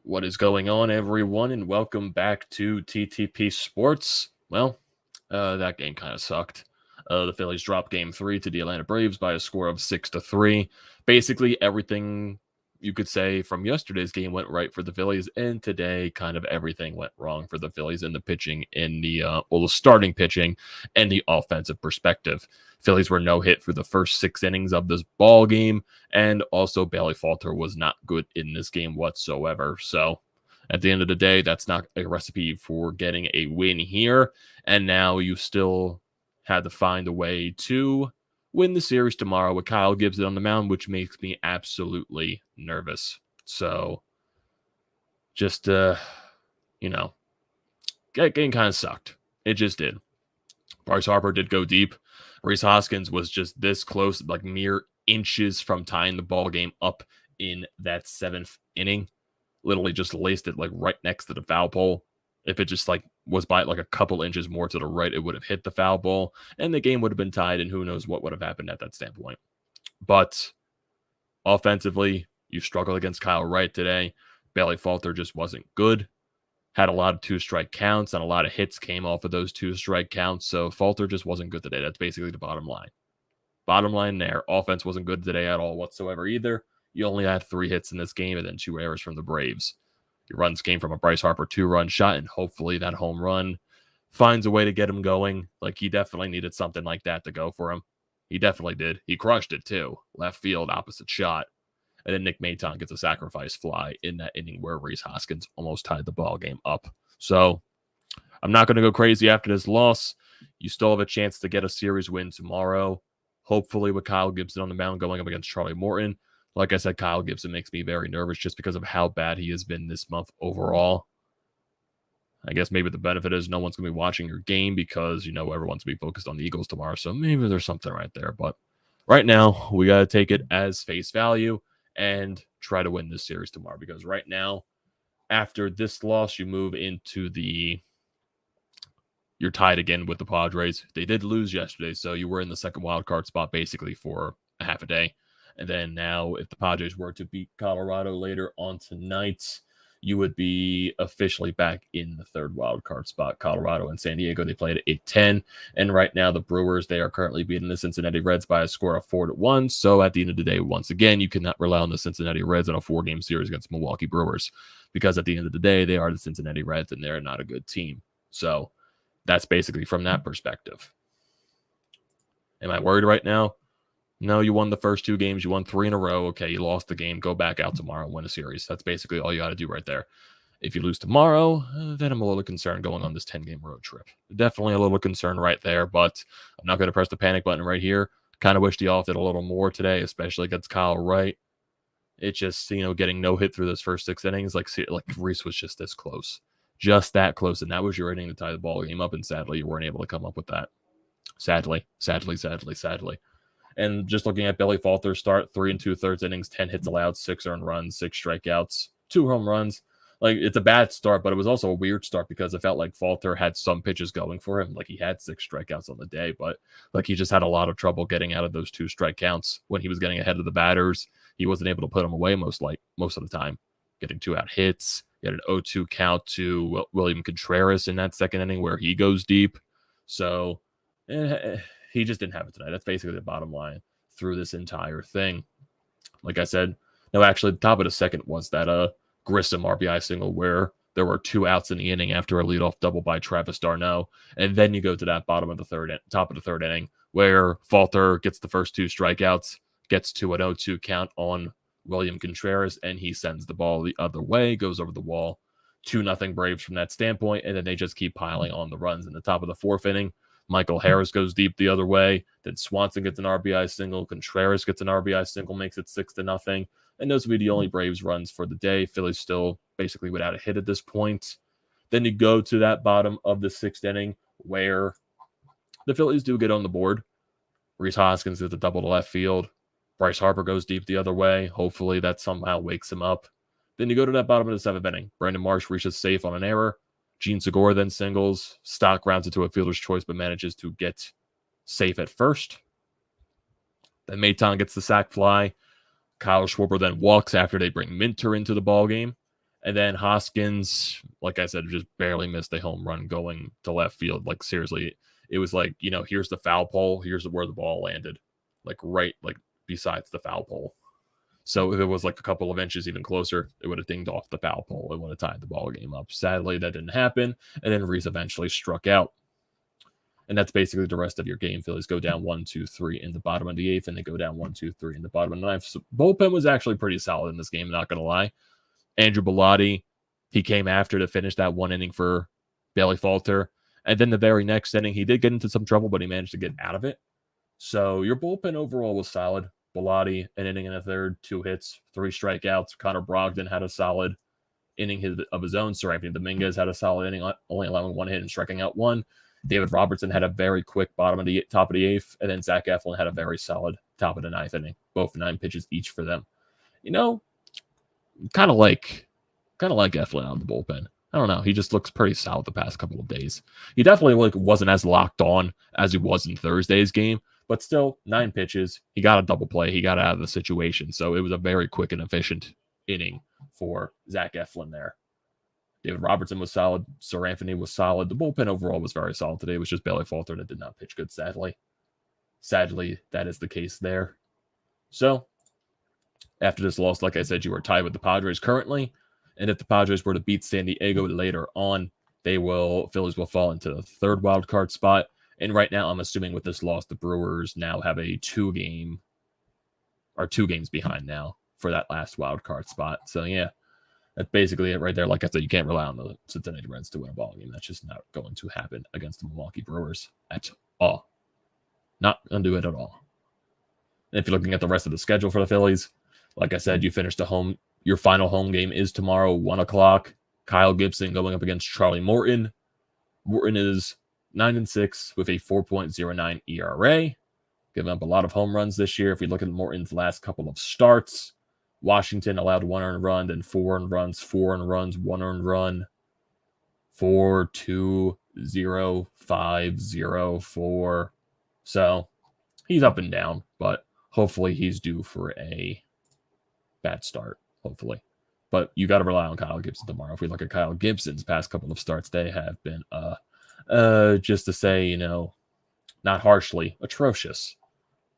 What is going on, everyone, and welcome back to TTP Sports. Well, that game kind of sucked. The Phillies dropped Game 3 to the Atlanta Braves by a score of 6-3. Basically, everything you could say from yesterday's game went right for the Phillies, and today, kind of everything went wrong for the Phillies in the pitching, in the starting pitching, and the offensive perspective. Phillies were no hit for the first 6 innings of this ball game. And also, Bailey Falter was not good in this game whatsoever. So, at the end of the day, that's not a recipe for getting a win here. And now you still had to find a way to win the series tomorrow with Kyle Gibson on the mound, which makes me absolutely nervous. So, just, game kind of sucked. It just did. Bryce Harper did go deep. Rhys Hoskins was just this close, like mere inches from tying the ball game up in that 7th inning. Literally just laced it like right next to the foul pole. If it just like was by like a couple inches more to the right, it would have hit the foul pole and the game would have been tied, and who knows what would have happened at that standpoint. But offensively, you struggle against Kyle Wright today. Bailey Falter just wasn't good. Had a lot of 2-strike counts, and a lot of hits came off of those 2-strike counts. So Falter just wasn't good today. That's basically the bottom line. Bottom line there, offense wasn't good today at all whatsoever either. You only had 3 hits in this game and then 2 errors from the Braves. Your runs came from a Bryce Harper 2-run shot, and hopefully that home run finds a way to get him going. Like, he definitely needed something like that to go for him. He definitely did. He crushed it too. Left field, opposite shot. And then Nick Maton gets a sacrifice fly in that inning where Rhys Hoskins almost tied the ball game up. So I'm not going to go crazy after this loss. You still have a chance to get a series win tomorrow. Hopefully with Kyle Gibson on the mound going up against Charlie Morton. Like I said, Kyle Gibson makes me very nervous just because of how bad he has been this month overall. I guess maybe the benefit is no one's going to be watching your game because, everyone's going to be focused on the Eagles tomorrow. So maybe there's something right there. But right now, we got to take it as face value and try to win this series tomorrow. Because right now, after this loss, you move into you're tied again with the Padres. They did lose yesterday, so you were in the second wild card spot basically for a half a day. And then now, if the Padres were to beat Colorado later on tonight, you would be officially back in the third wild card spot. Colorado and San Diego, they played at 8-10. And right now, the Brewers, they are currently beating the Cincinnati Reds by a score of 4-1. So at the end of the day, once again, you cannot rely on the Cincinnati Reds in a 4-game series against Milwaukee Brewers, because at the end of the day, they are the Cincinnati Reds and they're not a good team. So that's basically from that perspective. Am I worried right now? No, you won the first 2 games. You won 3 in a row. Okay, you lost the game. Go back out tomorrow and win a series. That's basically all you got to do right there. If you lose tomorrow, then I'm a little concerned going on this 10-game road trip. Definitely a little concerned right there, but I'm not going to press the panic button right here. Kind of wish the off did a little more today, especially against Kyle Wright. It's just, getting no hit through those first 6 innings. Like Rhys was just this close. Just that close, and that was your inning to tie the ball game up, and sadly, you weren't able to come up with that. Sadly. And just looking at Bailey Falter's start, 3 2/3 innings, 10 hits allowed, 6 earned runs, 6 strikeouts, 2 home runs. Like, it's a bad start, but it was also a weird start because it felt like Falter had some pitches going for him. Like, he had 6 strikeouts on the day, but like he just had a lot of trouble getting out of those 2 strike counts when he was getting ahead of the batters. He wasn't able to put them away most of the time. Getting 2 out hits. He had an 0-2 count to William Contreras in that second inning where he goes deep. So he just didn't have it tonight. That's basically the bottom line through this entire thing. Like I said, no, actually, the top of the second was that Grissom RBI single where there were 2 outs in the inning after a leadoff double by Travis d'Arnaud. And then you go to that top of the third inning where Falter gets the first 2 strikeouts, gets to an 0-2 count on William Contreras, and he sends the ball the other way, goes over the wall. 2-0 Braves from that standpoint, and then they just keep piling on the runs in the top of the 4th inning. Michael Harris goes deep the other way. Then Swanson gets an RBI single. Contreras gets an RBI single, makes it 6-0. And those would be the only Braves runs for the day. Phillies still basically without a hit at this point. Then you go to that bottom of the 6th inning where the Phillies do get on the board. Rhys Hoskins gets a double to left field. Bryce Harper goes deep the other way. Hopefully that somehow wakes him up. Then you go to that bottom of the 7th inning. Brandon Marsh reaches safe on an error. Gene Segura then singles. Stock rounds into a fielder's choice, but manages to get safe at first. Then Maton gets the sac fly. Kyle Schwarber then walks after they bring Minter into the ball game. And then Hoskins, like I said, just barely missed a home run going to left field. Like, seriously, it was like, here's the foul pole. Here's where the ball landed. Like, right, like, besides the foul pole. So if it was like a couple of inches even closer, it would have dinged off the foul pole. It would have tied the ball game up. Sadly, that didn't happen. And then Rhys eventually struck out. And that's basically the rest of your game. Phillies go down 1-2-3 in the bottom of the eighth, and they go down 1-2-3 in the bottom of the ninth. So bullpen was actually pretty solid in this game, not going to lie. Andrew Bellotti, he came after to finish that one inning for Bailey Falter. And then the very next inning, he did get into some trouble, but he managed to get out of it. So your bullpen overall was solid. Bellotti, an inning and a third, 2 hits, 3 strikeouts. Connor Brogdon had a solid inning of his own. Sir Anthony Dominguez had a solid inning, only allowing 1 hit and striking out 1. David Robertson had a very quick top of the eighth, and then Zack Eflin had a very solid top of the ninth inning. Both 9 pitches each for them. Kind of like Eflin out of the bullpen. I don't know. He just looks pretty solid the past couple of days. He definitely wasn't as locked on as he was in Thursday's game, but still 9 pitches. He got a double play. He got out of the situation. So it was a very quick and efficient inning for Zack Eflin there. David Robertson was solid. Sir Anthony was solid. The bullpen overall was very solid today. It was just Bailey Falter that did not pitch good, sadly. Sadly, that is the case there. So, after this loss, like I said, you are tied with the Padres currently. And if the Padres were to beat San Diego later on, Phillies will fall into the 3rd wild card spot. And right now, I'm assuming with this loss, the Brewers now have a 2 games behind now for that last wild card spot. So, yeah. That's basically it right there. Like I said, you can't rely on the Cincinnati Reds to win a ball game. That's just not going to happen against the Milwaukee Brewers at all. Not going to do it at all. And if you're looking at the rest of the schedule for the Phillies, like I said, you finished your final home game is tomorrow, 1 o'clock. Kyle Gibson going up against Charlie Morton. Morton is 9-6 with a 4.09 ERA. Giving up a lot of home runs this year. If we look at Morton's last couple of starts, Washington allowed 1 earned run, then 4 earned runs, 4 earned runs, 1 earned run, 4-2-0, 5-0, 4. So he's up and down, but hopefully he's due for a bad start, hopefully. But you got to rely on Kyle Gibson tomorrow. If we look at Kyle Gibson's past couple of starts, they have been, just to say, not harshly, atrocious,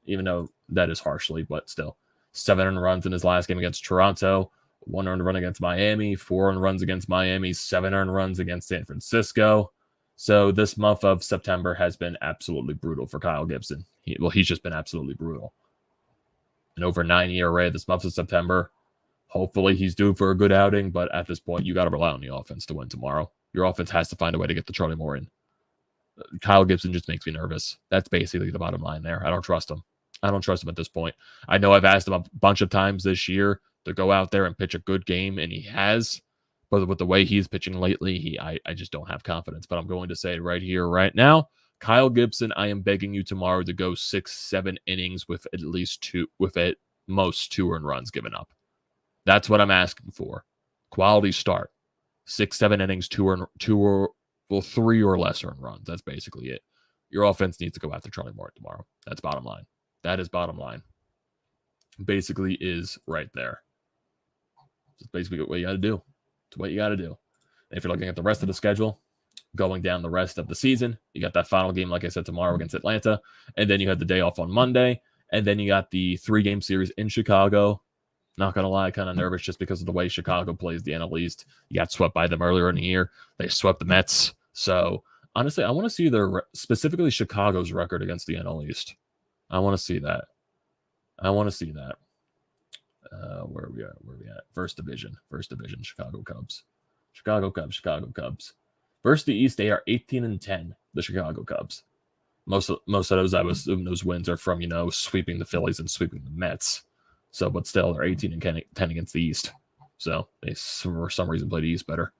even though that is harshly, but still. 7 earned runs in his last game against Toronto, 1 earned run against Miami, 4 earned runs against Miami, 7 earned runs against San Francisco. So this month of September has been absolutely brutal for Kyle Gibson. He's just been absolutely brutal. An over 9 ERA this month of September. Hopefully he's due for a good outing, but at this point, you got to rely on the offense to win tomorrow. Your offense has to find a way to get the Charlie Morton. Kyle Gibson just makes me nervous. That's basically the bottom line there. I don't trust him. I don't trust him at this point. I know I've asked him a bunch of times this year to go out there and pitch a good game, and he has. But with the way he's pitching lately, I just don't have confidence. But I'm going to say right here, right now, Kyle Gibson, I am begging you tomorrow to go 6-7 innings with at most 2 earned runs given up. That's what I'm asking for. Quality start. 6-7 innings, 3 or less earned runs. That's basically it. Your offense needs to go after Charlie Morton tomorrow. That's bottom line. That is bottom line. Basically is right there. It's basically what you got to do. It's what you got to do. And if you're looking at the rest of the schedule, going down the rest of the season, you got that final game, like I said, tomorrow against Atlanta. And then you have the day off on Monday. And then you got the 3-game series in Chicago. Not going to lie, kind of nervous just because of the way Chicago plays the NL East. You got swept by them earlier in the year. They swept the Mets. So, honestly, I want to see specifically Chicago's record against the NL East. I want to see that. Where are we at? First division, Chicago Cubs. Versus the East, they are 18-10, the Chicago Cubs. Most of those, I would assume those wins are from, sweeping the Phillies and sweeping the Mets. So, but still, they're 18-10 against the East. So, they, for some reason, play the East better.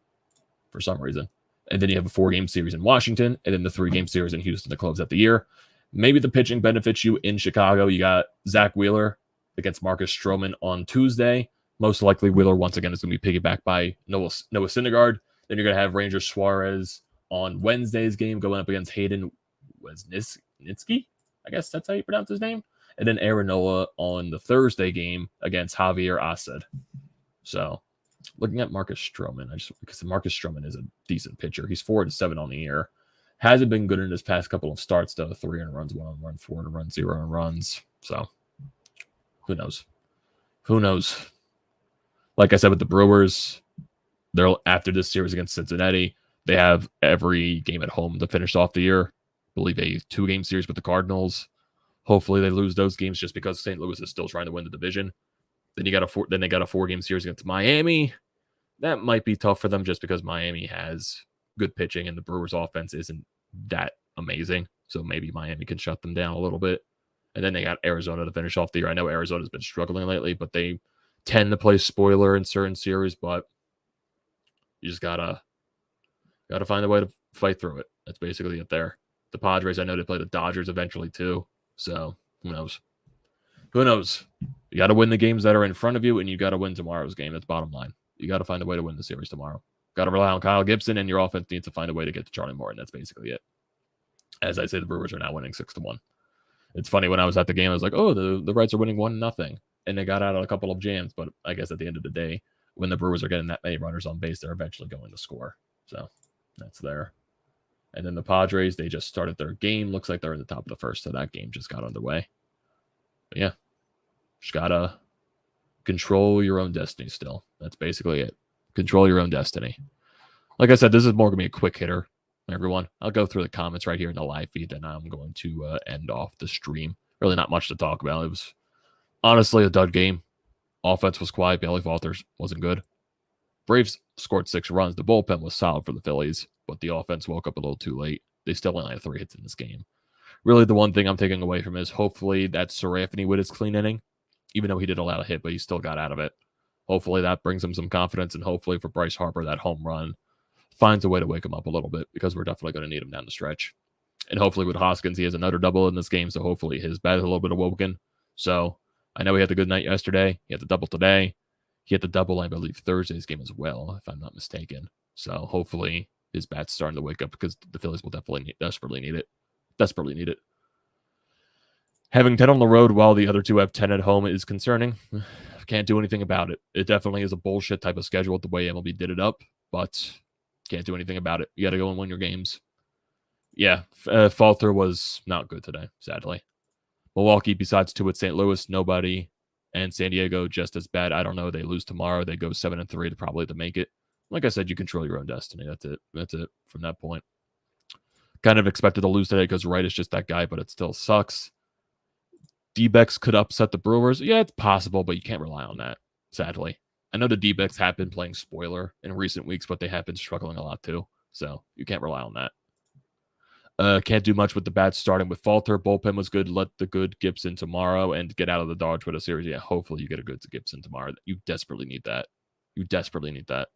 For some reason. And then you have a 4-game series in Washington, and then the 3-game series in Houston to close out the year. Maybe the pitching benefits you in Chicago. You got Zach Wheeler against Marcus Stroman on Tuesday. Most likely, Wheeler once again is going to be piggybacked by Noah Syndergaard. Then you're going to have Ranger Suarez on Wednesday's game going up against Hayden Wesniewski. I guess that's how you pronounce his name. And then Aaron Nola on the Thursday game against Javier Assad. So Looking at Marcus Stroman, because Marcus Stroman is a decent pitcher. He's 4-7 on the year. Hasn't been good in his past couple of starts, though. 3 earned runs, 1 earned run, 4 earned runs, 0 earned runs. So, who knows? Who knows? Like I said with the Brewers, they're after this series against Cincinnati, they have every game at home to finish off the year. I believe a 2-game series with the Cardinals. Hopefully they lose those games just because St. Louis is still trying to win the division. Then they got a 4-game series against Miami. That might be tough for them just because Miami has good pitching and the Brewers offense isn't that amazing. So maybe Miami can shut them down a little bit. And then they got Arizona to finish off the year. I know Arizona's been struggling lately, but they tend to play spoiler in certain series, but you just gotta find a way to fight through it. That's basically it there. The Padres, I know they play the Dodgers eventually too. So who knows? Who knows? You got to win the games that are in front of you, and you got to win tomorrow's game. That's bottom line. You got to find a way to win the series tomorrow. Got to rely on Kyle Gibson, and your offense needs to find a way to get to Charlie Morton. That's basically it. As I say, the Brewers are now winning 6-1. It's funny, when I was at the game, I was like, oh, the Reds are winning 1-0. And they got out of a couple of jams, but I guess at the end of the day, when the Brewers are getting that many runners on base, they're eventually going to score. So that's there. And then the Padres, they just started their game. Looks like they're in the top of the first, so that game just got underway. But yeah, just got to control your own destiny still. That's basically it. Control your own destiny. Like I said, this is more going to be a quick hitter, everyone. I'll go through the comments right here in the live feed, then I'm going to end off the stream. Really not much to talk about. It was honestly a dud game. Offense was quiet. Bailey Falter wasn't good. Braves scored 6 runs. The bullpen was solid for the Phillies, but the offense woke up a little too late. They still only had 3 hits in this game. Really, the one thing I'm taking away from is hopefully that Serafini with his clean inning, even though he did allow a hit, but he still got out of it. Hopefully that brings him some confidence, and hopefully for Bryce Harper, that home run finds a way to wake him up a little bit, because we're definitely going to need him down the stretch. And hopefully with Hoskins, he has another double in this game, so hopefully his bat is a little bit awoken. So I know he had the good night yesterday. He had the double today. He had the double, I believe, Thursday's game as well, if I'm not mistaken. So hopefully his bat's starting to wake up, because the Phillies will definitely desperately need it. Desperately need it. Having 10 on the road while the other 2 have 10 at home is concerning. Can't do anything about it. It definitely is a bullshit type of schedule with the way MLB did it up, but can't do anything about it. You got to go and win your games. Yeah, Falter was not good today, sadly. Milwaukee, besides 2 at St. Louis, nobody. And San Diego, just as bad. I don't know. They lose tomorrow. They go 7-3 to probably to make it. Like I said, you control your own destiny. That's it. That's it from that point. Kind of expected to lose today because Wright is just that guy, but it still sucks. D-backs could upset the Brewers. Yeah, it's possible, but you can't rely on that, sadly. I know the D-backs have been playing spoiler in recent weeks, but they have been struggling a lot too. So you can't rely on that. Can't do much with the bats starting with Falter. Bullpen was good. Let the good Gibson tomorrow and get out of the Dodge with a series. Yeah, hopefully you get a good Gibson tomorrow. You desperately need that. You desperately need that.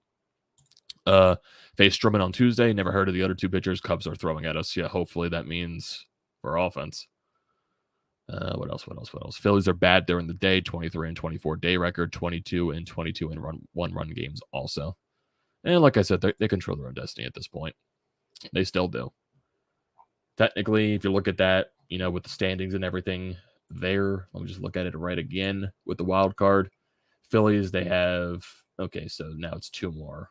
Face Stroman on Tuesday. Never heard of the other 2 pitchers Cubs are throwing at us. Yeah, hopefully that means for offense. What else? Phillies are bad during the day. 23-24 day record. 22 and 1-run games also. And like I said, they control their own destiny at this point. They still do. Technically, if you look at that, with the standings and everything there, let me just look at it right again with the wild card. Phillies, they have, okay, so now it's 2 more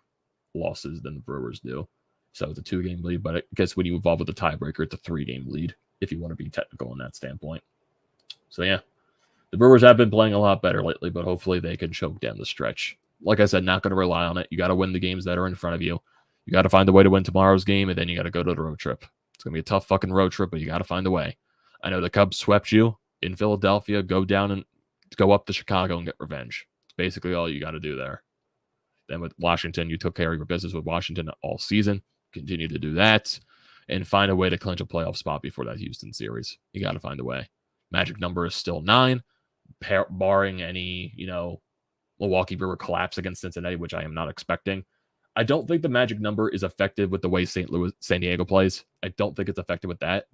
losses than the Brewers do. So it's a 2-game lead, but I guess when you involve with the tiebreaker, it's a 3-game lead, if you want to be technical in that standpoint. So yeah, the Brewers have been playing a lot better lately, but hopefully they can choke down the stretch. Like I said, not going to rely on it. You got to win the games that are in front of you. You got to find a way to win tomorrow's game, and then you got to go to the road trip. It's going to be a tough fucking road trip, but you got to find a way. I know the Cubs swept you in Philadelphia. Go down and go up to Chicago and get revenge. It's basically all you got to do there. Then with Washington, you took care of your business with Washington all season. Continue to do that and find a way to clinch a playoff spot before that Houston series. You got to find a way. Magic number is still 9, barring any, Milwaukee Brewer collapse against Cincinnati, which I am not expecting. I don't think the magic number is affected with the way San Diego plays. I don't think it's affected with that.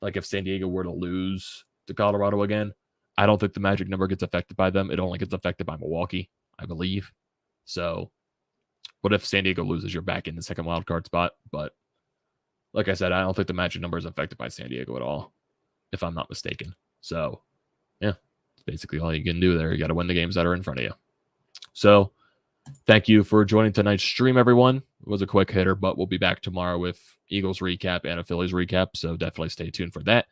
Like if San Diego were to lose to Colorado again, I don't think the magic number gets affected by them. It only gets affected by Milwaukee, I believe. So what if San Diego loses? You're back in the second wild card spot. But like I said, I don't think the magic number is affected by San Diego at all, if I'm not mistaken. So yeah, it's basically all you can do there. You got to win the games that are in front of you. So Thank you for joining tonight's stream, everyone. It was a quick hitter, but we'll be back tomorrow with Eagles recap and a Phillies recap, so definitely stay tuned for that.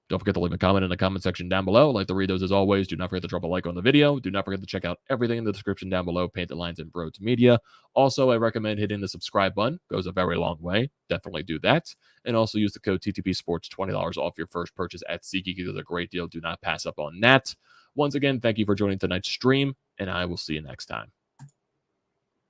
Don't forget to leave a comment in the comment section down below. Like to read those as always. Do not forget to drop a like on the video. Do not forget to check out everything in the description down below. Painted Lines and BrodesMedia. Also, I recommend hitting the subscribe button. Goes a very long way. Definitely do that. And also use the code TTPSPORTS, $20 off your first purchase at SeatGeek. It is a great deal. Do not pass up on that. Once again, thank you for joining tonight's stream, and I will see you next time.